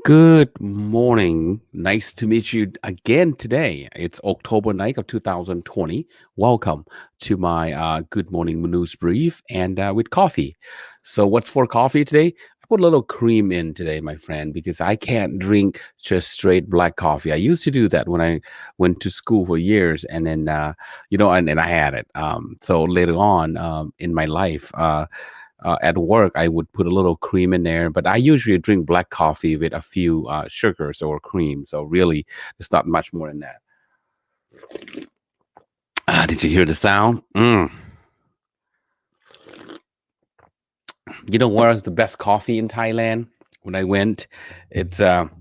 Good morning. Nice to meet you again today. It's October 9th of 2020. Welcome to my Good Morning News Brief and with coffee. So what's for coffee today? I put a little cream in today, my friend, because I can't drink just straight black coffee. I used to do that when I went to school for years and then, and I had it. So later on in my life, at work, I would put a little cream in there, but I usually drink black coffee with a few sugars or cream. So really, it's not much more than that. Did you hear the sound? You know where's the best coffee in Thailand? When I went, it's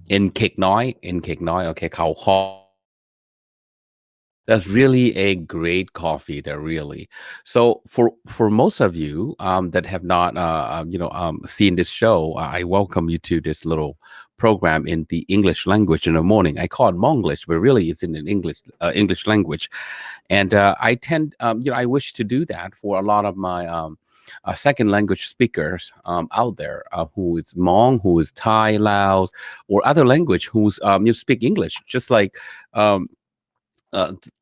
in Kek Noi. In Kek Noi, okay, Khao Kho. That's really a great coffee there, really. So for most of you that have not seen this show, I welcome you to this little program in the English language in the morning. I call it Monglish, but really it's in an English language. And I wish to do that for a lot of my second language speakers out there who is Hmong, who is Thai, Laos, or other language who's you speak English, just like. Um,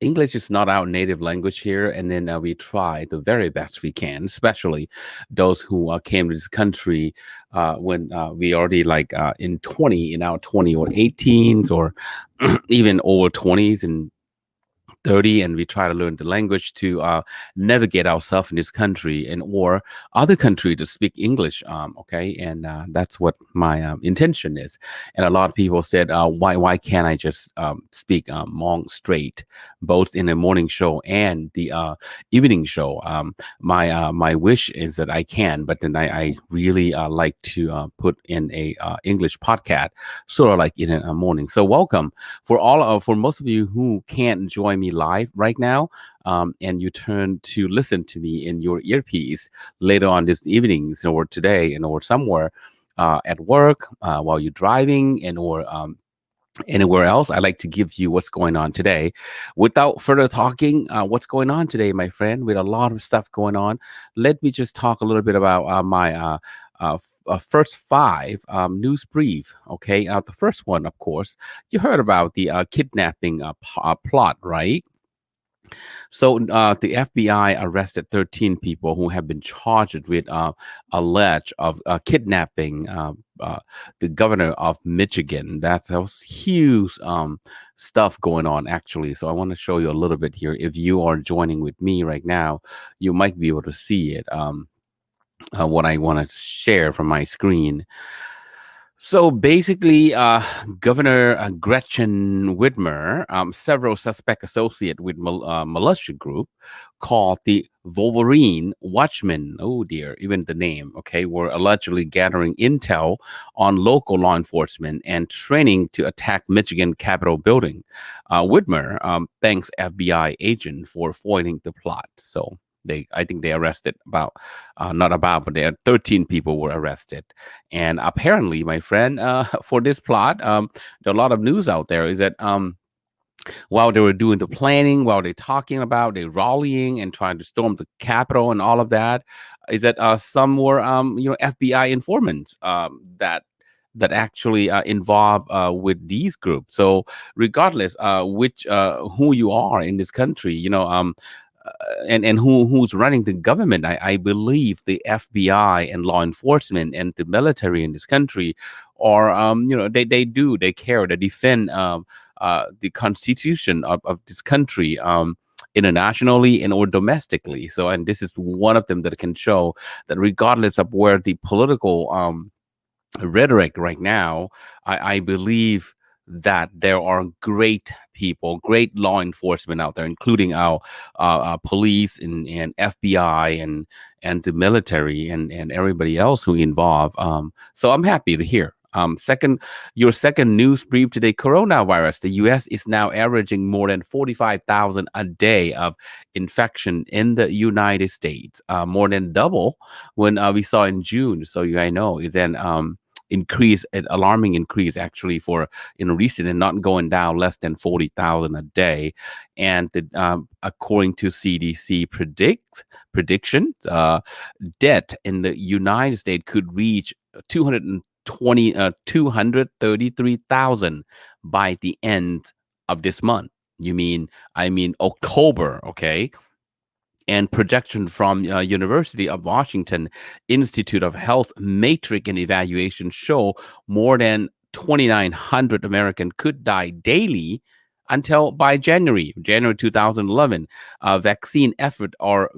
English is not our native language here, and then we try the very best we can, especially those who came to this country when we already like in our 20 or 18s or even over 20s and 30, and we try to learn the language to navigate ourselves in this country and or other country to speak English, okay, and that's what my intention is. And a lot of people said, why can't I just speak Hmong straight, both in the morning show and the evening show? My wish is that I can, but then I really like to put in a English podcast, sort of like in a morning. So welcome for most of you who can't join me live right now, and you turn to listen to me in your earpiece later on this evening or today and or somewhere at work while you're driving and or anywhere else. I like to give you what's going on today. Without further talking, what's going on today, my friend? With a lot of stuff going on, let me just talk a little bit about my first five news brief. Okay, the first one, of course, you heard about the kidnapping plot, right? So the FBI arrested 13 people who have been charged with alleged of kidnapping the governor of Michigan. That's huge stuff going on, actually. So I want to show you a little bit here. If you are joining with me right now, you might be able to see it. What I want to share from my screen. So basically, Governor Gretchen Whitmer, several suspect associate with militia group called the Wolverine Watchmen. Oh dear, even the name. Okay, were allegedly gathering intel on local law enforcement and training to attack Michigan Capitol building. Whitmer thanks FBI agent for foiling the plot. So. I think they arrested not about, but there are 13 people were arrested. And apparently, my friend, for this plot, there are a lot of news out there is that while they were doing the planning, while they're talking about, they rallying and trying to storm the Capitol and all of that, is that some were, FBI informants that actually involve with these groups. So regardless which who you are in this country, and who's running the government. I believe the FBI and law enforcement and the military in this country are they care, they defend the constitution of this country internationally and or domestically. So and this is one of them that can show that regardless of where the political rhetoric right now, I believe that there are great people, great law enforcement out there, including our police and FBI and the military and everybody else who involved. So I'm happy to hear. Your second news brief today: coronavirus. The U.S. is now averaging more than 45,000 a day of infection in the United States, more than double when we saw in June. So you guys know is then increase, an alarming increase actually for in recent and not going down less than 40,000 a day. And according to CDC predictions, death in the United States could reach 233,000 by the end of this month. You mean, I mean October, okay? And projection from University of Washington Institute of Health Matrix and Evaluation show more than 2,900 Americans could die daily until by January 2011. Vaccine effort are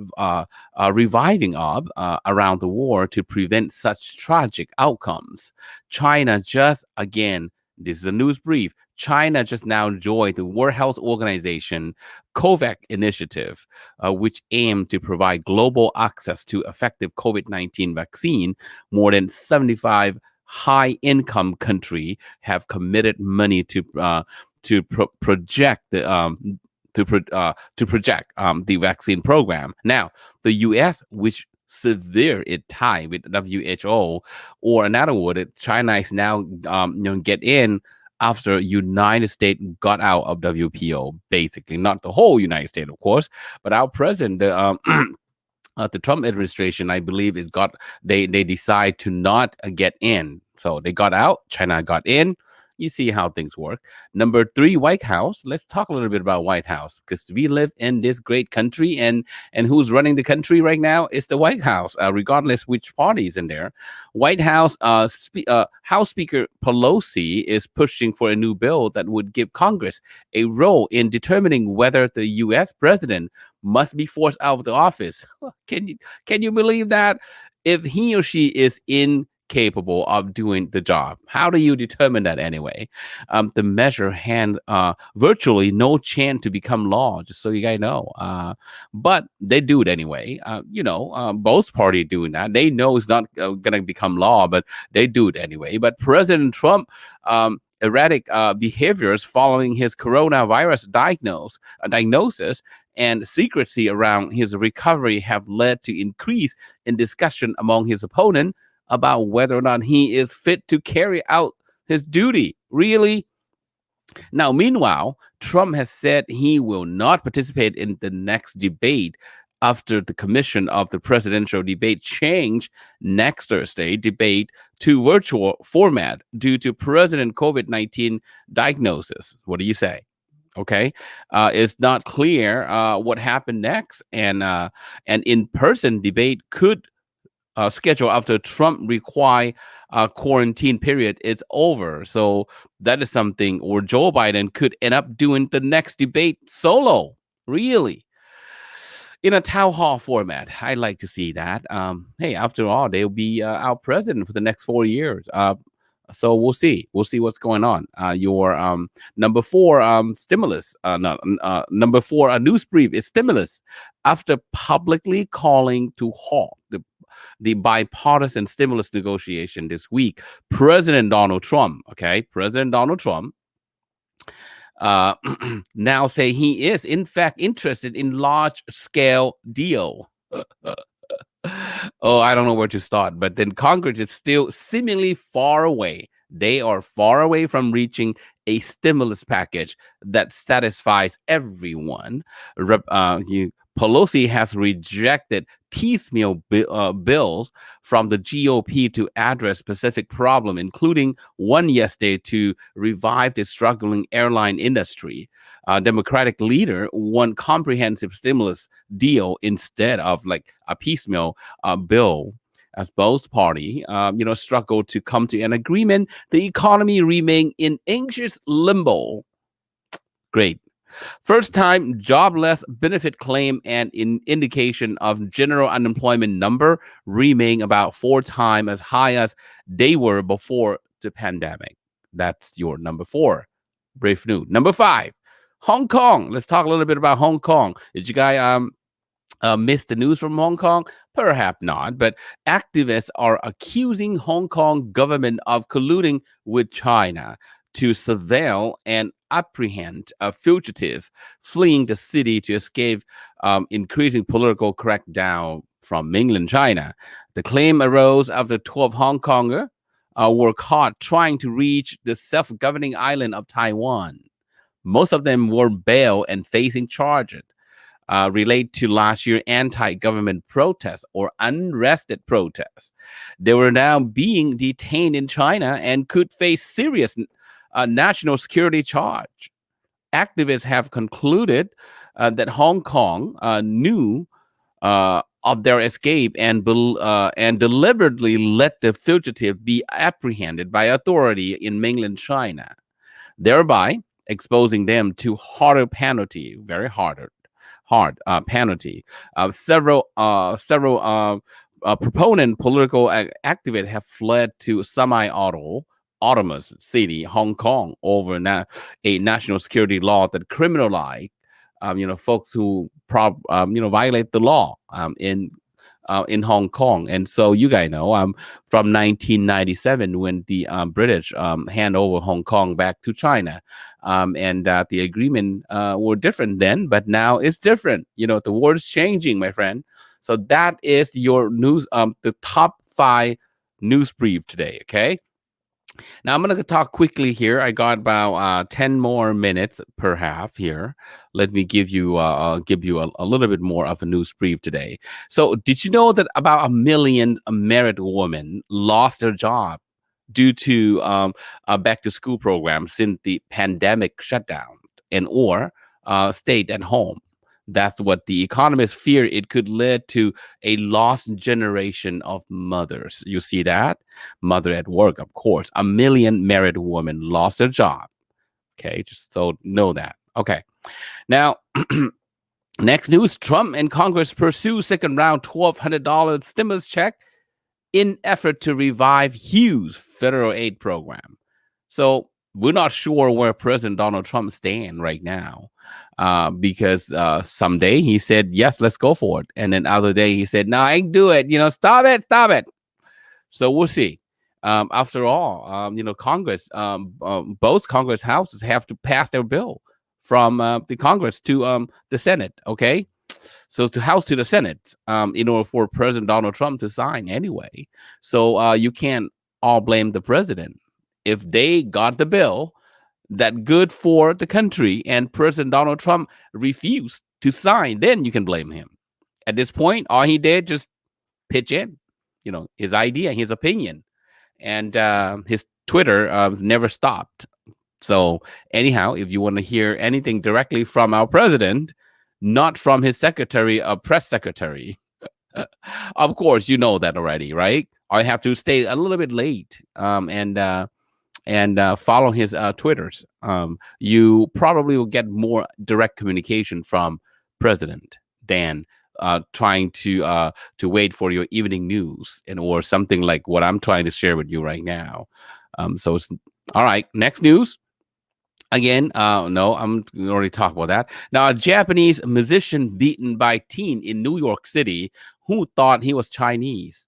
reviving up around the world to prevent such tragic outcomes. China just again. This is a news brief. China just now joined the World Health Organization COVAX initiative, which aim to provide global access to effective COVID-19 vaccine. More than 75 high-income countries have committed money to project the vaccine program. Now, the U.S., which severe it tie with WHO, or in other words, China is now get in after United States got out of WPO, basically not the whole United States, of course, but our president, the Trump administration, I believe, is got they decide to not get in, so they got out. China got in. You see how things work. Number three, White House. Let's talk a little bit about White House because we live in this great country, and who's running the country right now is the White House, regardless which party is in there. White House, House Speaker Pelosi is pushing for a new bill that would give Congress a role in determining whether the U.S. president must be forced out of the office. Can you believe that? If he or she is incapable of doing the job, how do you determine that anyway? The measure had virtually no chance to become law, just so you guys know. But they do it anyway. Both parties doing that. They know it's not going to become law, but they do it anyway. But President Trump, erratic behaviors following his coronavirus diagnosis and secrecy around his recovery have led to increase in discussion among his opponent about whether or not he is fit to carry out his duty. Really? Now, meanwhile, Trump has said he will not participate in the next debate after the commission of the presidential debate changed next Thursday debate to virtual format due to President COVID-19 diagnosis. What do you say? Okay, it's not clear what happened next, and in-person debate could schedule after Trump require quarantine period is over. So that is something, or Joe Biden could end up doing the next debate solo. Really, in a town hall format. I'd like to see that. Hey, after all, they'll be our president for the next 4 years. So we'll see. We'll see what's going on. Your number four stimulus. Number four, a news brief is stimulus after publicly calling to halt the bipartisan stimulus negotiation this week. President Donald Trump, now say he is in fact interested in large scale deal. Oh, I don't know where to start, but then Congress is still seemingly far away. They are far away from reaching a stimulus package that satisfies everyone. Pelosi has rejected piecemeal bills from the GOP to address specific problems, including one yesterday to revive the struggling airline industry. Democratic leader want comprehensive stimulus deal instead of like a piecemeal bill. As both parties, struggle to come to an agreement, the economy remain in anxious limbo. Great. First time jobless benefit claim and indication of general unemployment number remain about 4 times as high as they were before the pandemic. That's your number 4. Brave news. Number 5, Hong Kong. Let's talk a little bit about Hong Kong. Did you guys miss the news from Hong Kong? Perhaps not, but activists are accusing Hong Kong government of colluding with China to surveil and apprehend a fugitive fleeing the city to escape increasing political crackdown from mainland China. The claim arose after 12 Hong Kongers were caught trying to reach the self-governing island of Taiwan. Most of them were bailed and facing charges. relate to last year anti-government protests or unrested protests. They were now being detained in China and could face serious national security charge. Activists have concluded that Hong Kong knew of their escape and deliberately let the fugitive be apprehended by authority in mainland China, thereby exposing them to harder penalty, very hard penalty. Several proponent political activists have fled to autonomous city, Hong Kong, over a national security law that criminalize, folks who violate the law in Hong Kong. And so you guys know, from 1997 when the British hand over Hong Kong back to China, and the agreement were different then, but now it's different. The world's changing, my friend. So that is your news, the top 5 news brief today. Okay. Now I'm going to talk quickly here. I got about 10 more minutes per half here. Let me give you a little bit more of a news brief today. So did you know that about 1 million married women lost their job due to a back to school program since the pandemic shutdown and or stayed at home? That's what the economists fear. It could lead to a lost generation of mothers. You see that? Mother at work, of course. 1 million married women lost their job. Okay, just so know that. Okay. Now, next news, Trump and Congress pursue second round $1,200 stimulus check in effort to revive Hughes federal aid program. So we're not sure where President Donald Trump stands right now, because someday he said, yes, let's go for it. And then other day he said, no, I ain't do it. Stop it. So we'll see. After all, Congress, both Congress houses have to pass their bill from the Congress to the Senate. Okay. So it's the House to the Senate in order for President Donald Trump to sign anyway. So you can't all blame the president. If they got the bill that good for the country and President Donald Trump refused to sign, then you can blame him. At this point, all he did just pitch in, his idea, his opinion, and his Twitter never stopped. So anyhow, if you want to hear anything directly from our president, not from his press secretary, of course, you know that already, right? I have to stay a little bit late and follow his Twitters. You probably will get more direct communication from president than trying to wait for your evening news or something like what I'm trying to share with you right now. So it's all right. Next news. Again, no, I'm already talked about that. Now, a Japanese musician beaten by teen in New York City who thought he was Chinese.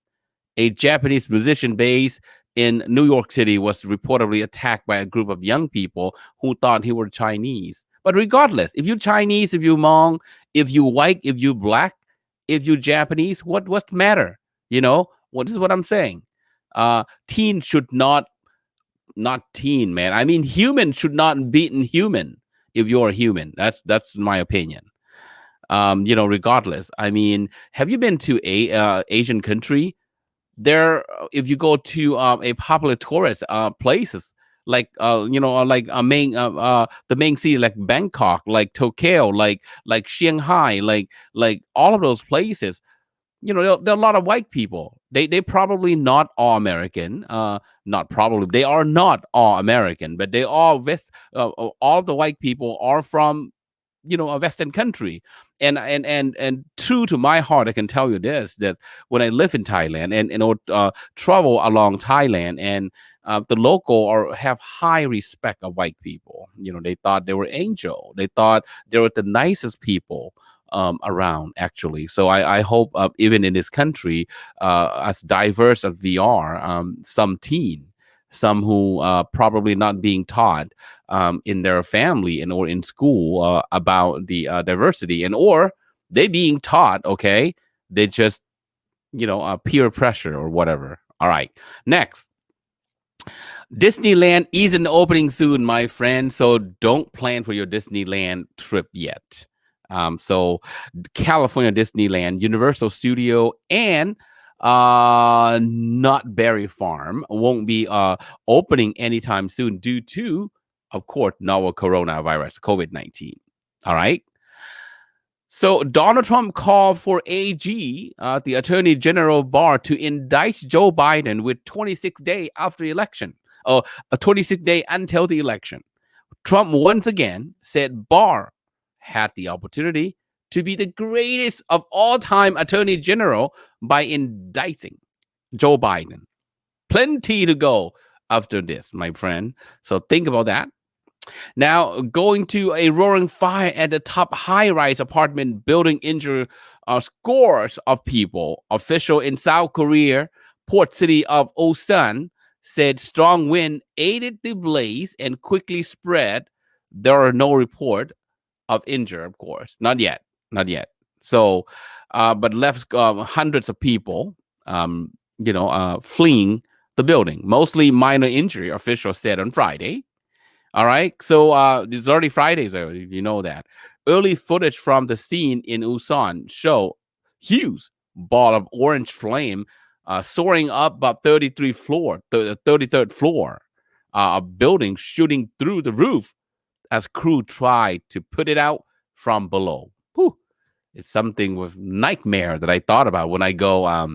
A Japanese musician based in New York City was reportedly attacked by a group of young people who thought he were Chinese. But regardless, if you're Chinese, if you're Hmong, if you white, if you black, if you Japanese, what's the matter? This is what I'm saying. Teen should not teen, man. I mean, human should not beaten human if you're a human. That's my opinion. Regardless. I mean, have you been to a Asian country? There, if you go to a popular tourist places like the main city like Bangkok, like Tokyo, like Shanghai, like all of those places, there are a lot of white people. They probably not all American. Not probably, they are not all American, but they all all the white people are from a Western country. And true to my heart, I can tell you this, that when I live in Thailand and travel along Thailand, and the local have high respect of white people. They thought they were angel. They thought they were the nicest people around, actually. So I hope even in this country, as diverse as we are, some who probably not being taught in their family or in school about the diversity, or they being taught, okay, they just peer pressure or whatever. All right, next. Disneyland isn't opening soon, my friend, so don't plan for your Disneyland trip yet. So California Disneyland, Universal Studio, and Not Berry Farm won't be opening anytime soon due to, of course, novel coronavirus, COVID-19. All right. So Donald Trump called for AG, the Attorney General Barr, to indict Joe Biden with 26 days after election, or a 26 day until the election. Trump once again said Barr had the opportunity to be the greatest of all time Attorney General by indicting Joe Biden. Plenty to go after this, my friend. So think about that. Now, going to a roaring fire at the top high-rise apartment building injured scores of people. Official in South Korea, port city of Osan, said strong wind aided the blaze and quickly spread. There are no report of injury, of course. Not yet. Not yet. So, but left hundreds of people, fleeing the building. Mostly minor injury, officials said on Friday. All right. So it's already Fridays, you know that. Early footage from the scene in Usan show huge ball of orange flame soaring up about 33rd floor, a building shooting through the roof as crew tried to put it out from below. Whew. It's something with nightmare that I thought about when I go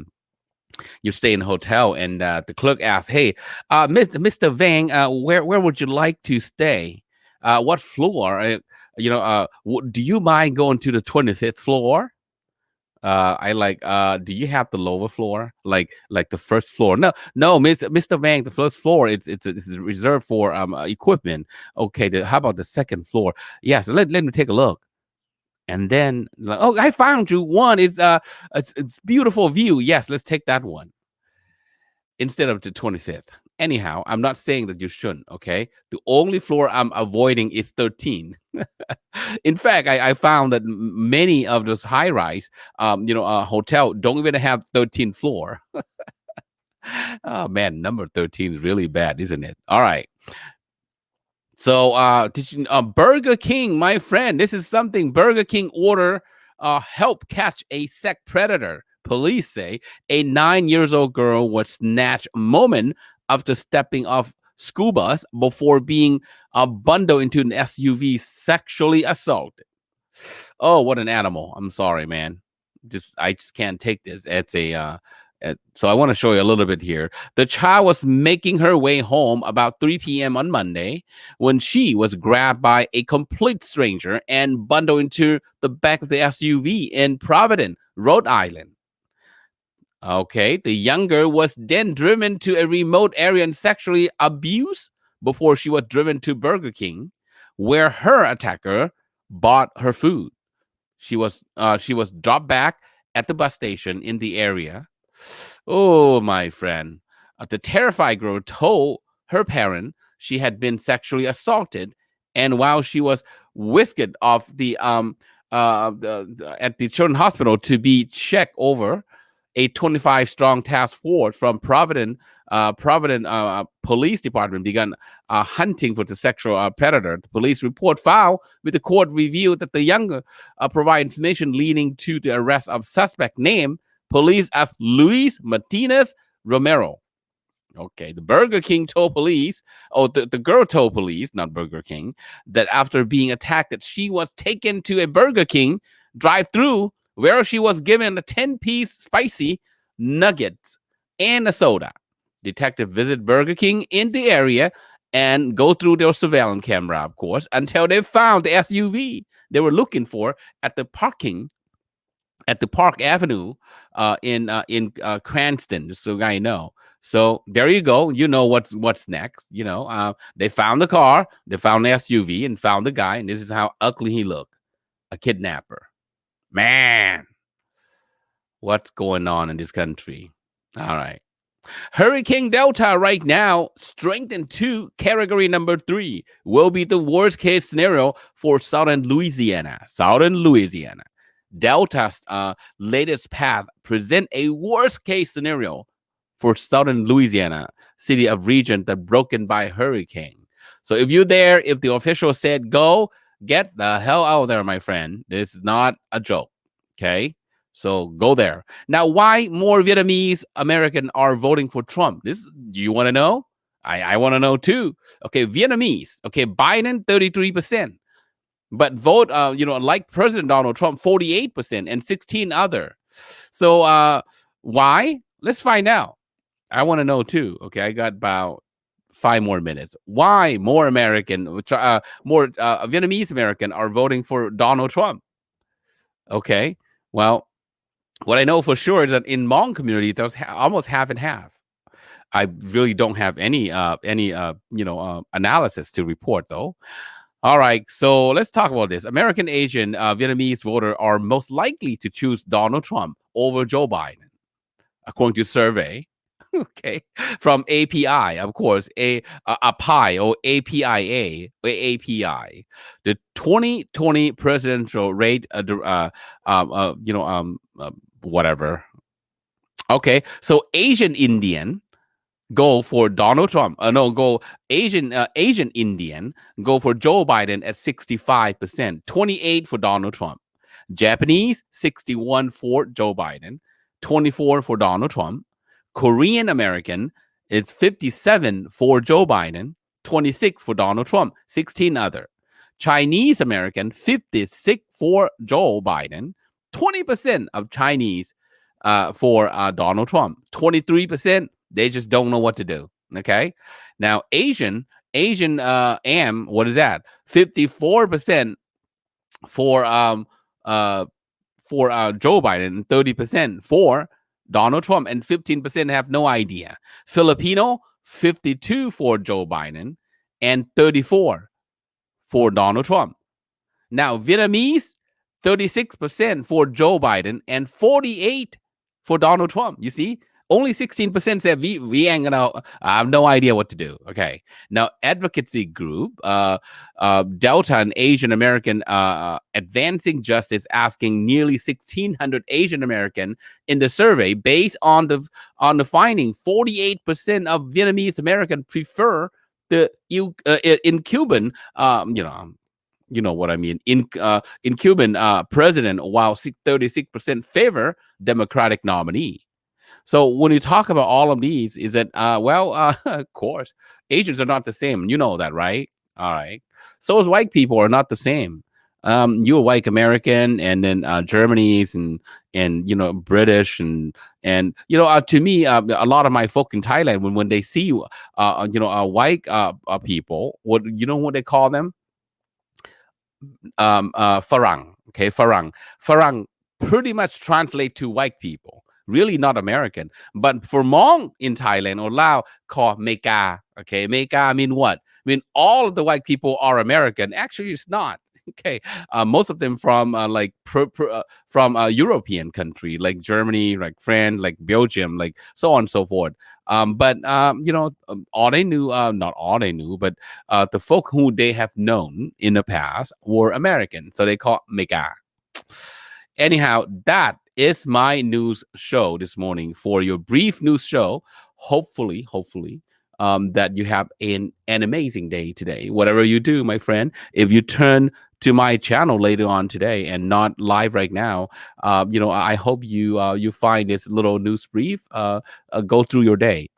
you stay in a hotel and the clerk asks, hey, Mr. Vang, where would you like to stay? What floor? Do you mind going to the 25th floor? Do you have the lower floor? Like the first floor? No, Mr. Vang, the first floor, it's reserved for equipment. Okay, how about the second floor? Yes, let me take a look. And then, oh, I found you one. It's beautiful view. Yes, let's take that one instead of the 25th. Anyhow, I'm not saying that you shouldn't. Okay, the only floor I'm avoiding is 13. In fact, I found that many of those high rise, hotel don't even have 13th floor. Oh man, number 13 is really bad, isn't it? All right. So, Burger King, my friend, this is something. Burger King order help catch a sex predator. Police say a 9 years old girl was snatched a moment after stepping off school bus before being bundled into an SUV, sexually assaulted. Oh, what an animal! I'm sorry, man. I just can't take this. So I want to show you a little bit here. The child was making her way home about 3 p.m. on Monday when she was grabbed by a complete stranger and bundled into the back of the SUV in Providence, Rhode Island. Okay, the young girl was then driven to a remote area and sexually abused before she was driven to Burger King, where her attacker bought her food. She was dropped back at the bus station in the area. Oh, my friend. The terrified girl told her parent she had been sexually assaulted, and while she was whisked off at the children's hospital to be checked over, a 25-strong task force from Providence Police Department began hunting for the sexual predator. The police report filed with the court revealed that the young provide information leading to the arrest of suspect named police as Luis Martinez Romero. Okay, the Burger King told police, the girl told police, not Burger King, that after being attacked, that she was taken to a Burger King drive-through where she was given a 10-piece spicy nuggets and a soda. Detective visit Burger King in the area and go through their surveillance camera, of course, until they found the SUV they were looking for at the Park Avenue in Cranston, just so I know. So there you go. You know what's next. They found the car, they found the SUV, and found the guy, and this is how ugly he looked. A kidnapper. Man, what's going on in this country? All right. Hurricane Delta right now strengthened to category number 3 will be the worst case scenario for southern Louisiana. Delta's latest path present a worst case scenario for southern Louisiana, city of region that broken by hurricane. So if you're there, if the official said go, Get the hell out of there, my friend. This is not a joke. Okay. So go there. Now, why more Vietnamese American are voting for Trump? Do you want to know? I want to know too. Okay, Vietnamese. Okay, Biden 33%, but vote like President Donald Trump 48% and 16 other. So why? Let's find out. I want to know too. Okay, I got about 5 more minutes. Why more Vietnamese American are voting for Donald Trump? Okay, well, what I know for sure is that in Hmong community, there's almost half and half. I really don't have any analysis to report though. All right, so let's talk about this. American Asian Vietnamese voter are most likely to choose Donald Trump over Joe Biden, according to survey. Okay, from API, of course, a PI or APIA or API, the 2020 presidential rate, whatever. Okay, so Asian Indian go for Donald Trump. No, go Asian Indian go for Joe Biden at 65%, 28 for Donald Trump. Japanese 61 for Joe Biden, 24 for Donald Trump. Korean American is 57 for Joe Biden, 26 for Donald Trump, 16 other. Chinese American 56 for Joe Biden, 20% of Chinese for Donald Trump, 23% they just don't know what to do. Okay. Now, what is that? 54% for Joe Biden, and 30% for Donald Trump, and 15% have no idea. Filipino, 52 for Joe Biden, and 34 for Donald Trump. Now, Vietnamese, 36% for Joe Biden and 48 for Donald Trump. You see, only 16% said we ain't gonna. I have no idea what to do. Okay, now advocacy group Delta and Asian American Advancing Justice asking nearly 1,600 Asian American in the survey. Based on the finding, 48% of Vietnamese American prefer the in Cuban you know what I mean, in Cuban president, while 36% favor Democratic nominee. So when you talk about all of these, is that of course, Asians are not the same. You know that, right? All right. So as white people are not the same. You're white American, and then Germany's and British and to me, a lot of my folk in Thailand, when they see white people, what they call them? Farang. Okay, Farang pretty much translate to white people. Really not American. But for Hmong in Thailand or Lao, call Meka. Okay, Meka mean what? I mean all of the white people are American. Actually, it's not. Okay, most of them from from a European country like Germany, like France, like Belgium, like so on and so forth. But all they knew, not all they knew, but the folk who they have known in the past were American, so they call Meka. Anyhow, that is my news show this morning. For your brief news show, hopefully, that you have an amazing day today. Whatever you do, my friend, if you turn to my channel later on today and not live right now, I hope you find this little news brief. Go through your day.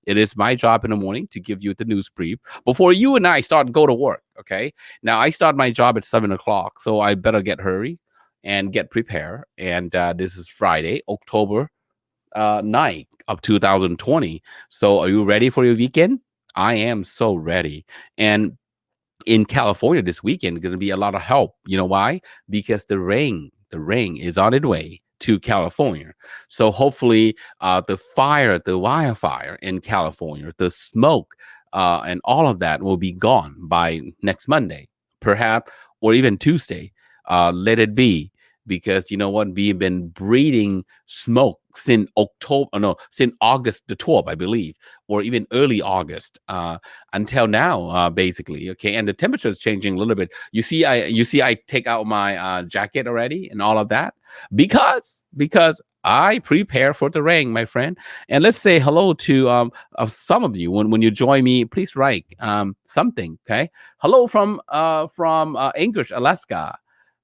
It is my job in the morning to give you the news brief before you and I go to work. Okay. Now I start my job at 7 o'clock, so I better get hurry and get prepared. And this is Friday, October 9th of 2020. So are you ready for your weekend? I am so ready. And in California this weekend, going to be a lot of help. You know why? Because the rain is on its way to California. So hopefully the wildfire in California, the smoke and all of that will be gone by next Monday, perhaps, or even Tuesday. Let it be. Because you know what, we've been breathing smoke since August the 12th, I believe, or even early August, until now, basically. Okay, and the temperature is changing a little bit. You see, I take out my jacket already and all of that because I prepare for the rain, my friend. And let's say hello to of some of you when you join me. Please write something. Okay, hello from Anchorage, Alaska,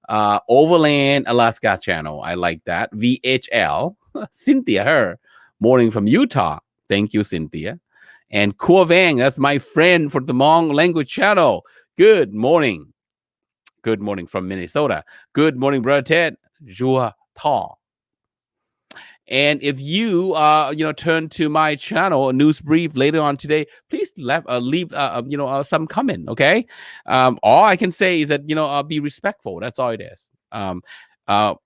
Overland, Alaska channel. I like that. VHL, Cynthia, her morning from Utah. Thank you, Cynthia. And Kuo Vang, that's my friend for the Hmong language channel. Good morning. Good morning from Minnesota. Good morning, brother Ted. Jua Ta. And if you turn to my channel, a news brief later on today, please leave some comment. Okay, all I can say is that be respectful. That's all it is.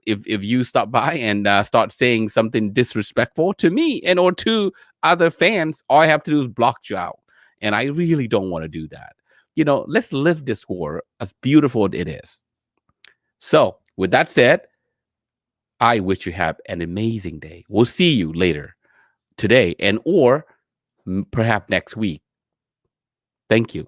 If you stop by and start saying something disrespectful to me and or to other fans, all I have to do is block you out, and I really don't want to do that. Let's live this war as beautiful as it is. So, with that said, I wish you have an amazing day. We'll see you later today and or perhaps next week. Thank you.